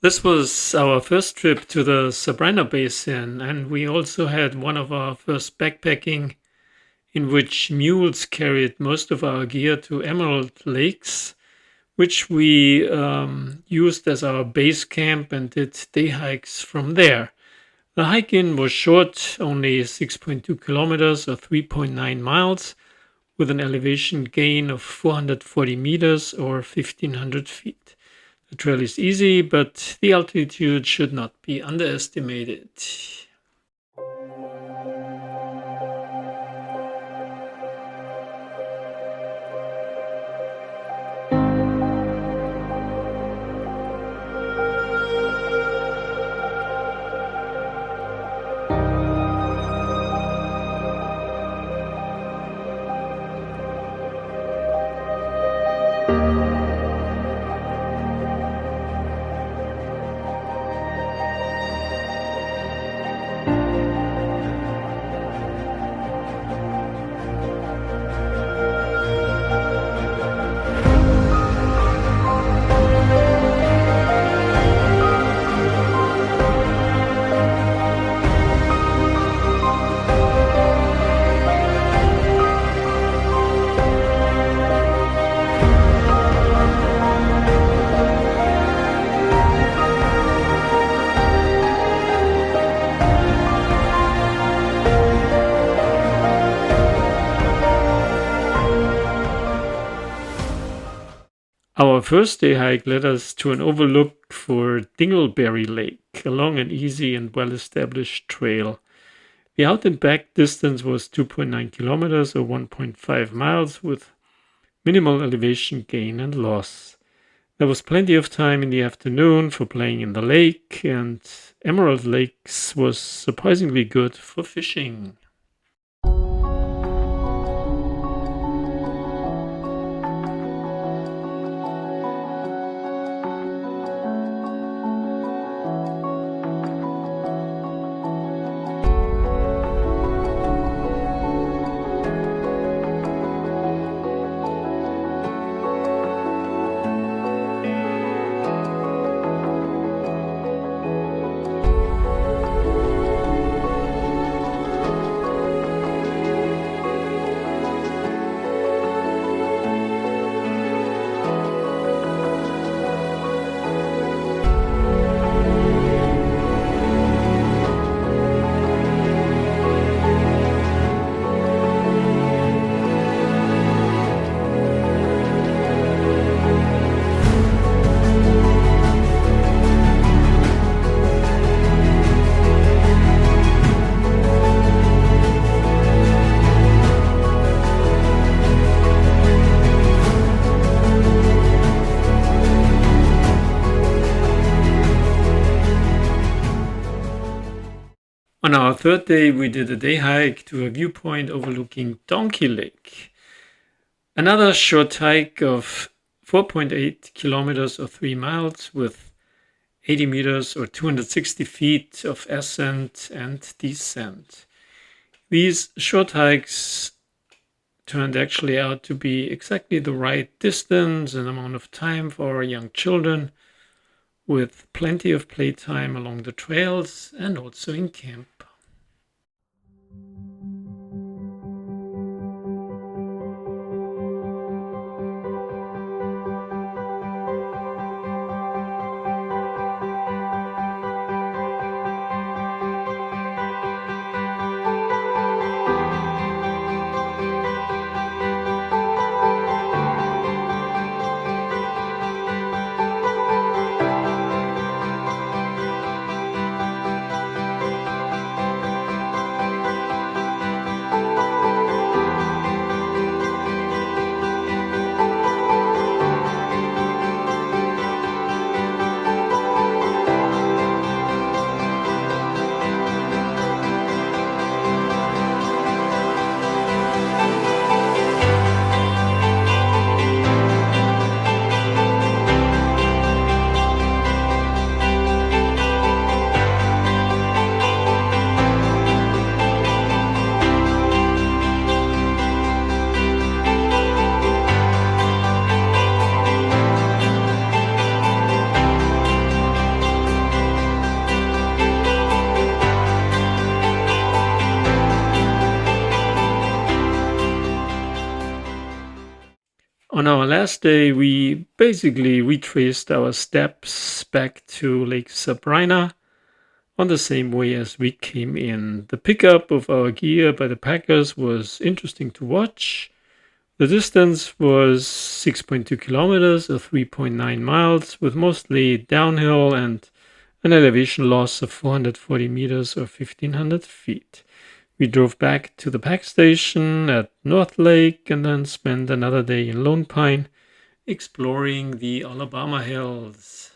This was our first trip to the Sabrina Basin, and we also had one of our first backpacking in which mules carried most of our gear to Emerald Lakes, which we used as our base camp and did day hikes from there. The hike in was short, only 6.2 kilometers or 3.9 miles, with an elevation gain of 440 meters or 1,500 feet. The trail is easy, but the altitude should not be underestimated. Our first day hike led us to an overlook for Dingleberry Lake along an easy and well-established trail. The out and back distance was 2.9 kilometers or 1.5 miles with minimal elevation gain and loss. There was plenty of time in the afternoon for playing in the lake, and Emerald Lakes was surprisingly good for fishing. On our third day, we did a day hike to a viewpoint overlooking Donkey Lake. Another short hike of 4.8 kilometers or 3 miles with 80 meters or 260 feet of ascent and descent. These short hikes turned actually out to be exactly the right distance and amount of time for our young children, with plenty of playtime along the trails and also in camp. On our last day, we basically retraced our steps back to Lake Sabrina on the same way as we came in. The pickup of our gear by the packers was interesting to watch. The distance was 6.2 kilometers or 3.9 miles, with mostly downhill and an elevation loss of 440 meters or 1,500 feet. We drove back to the pack station at North Lake and then spent another day in Lone Pine exploring the Alabama Hills.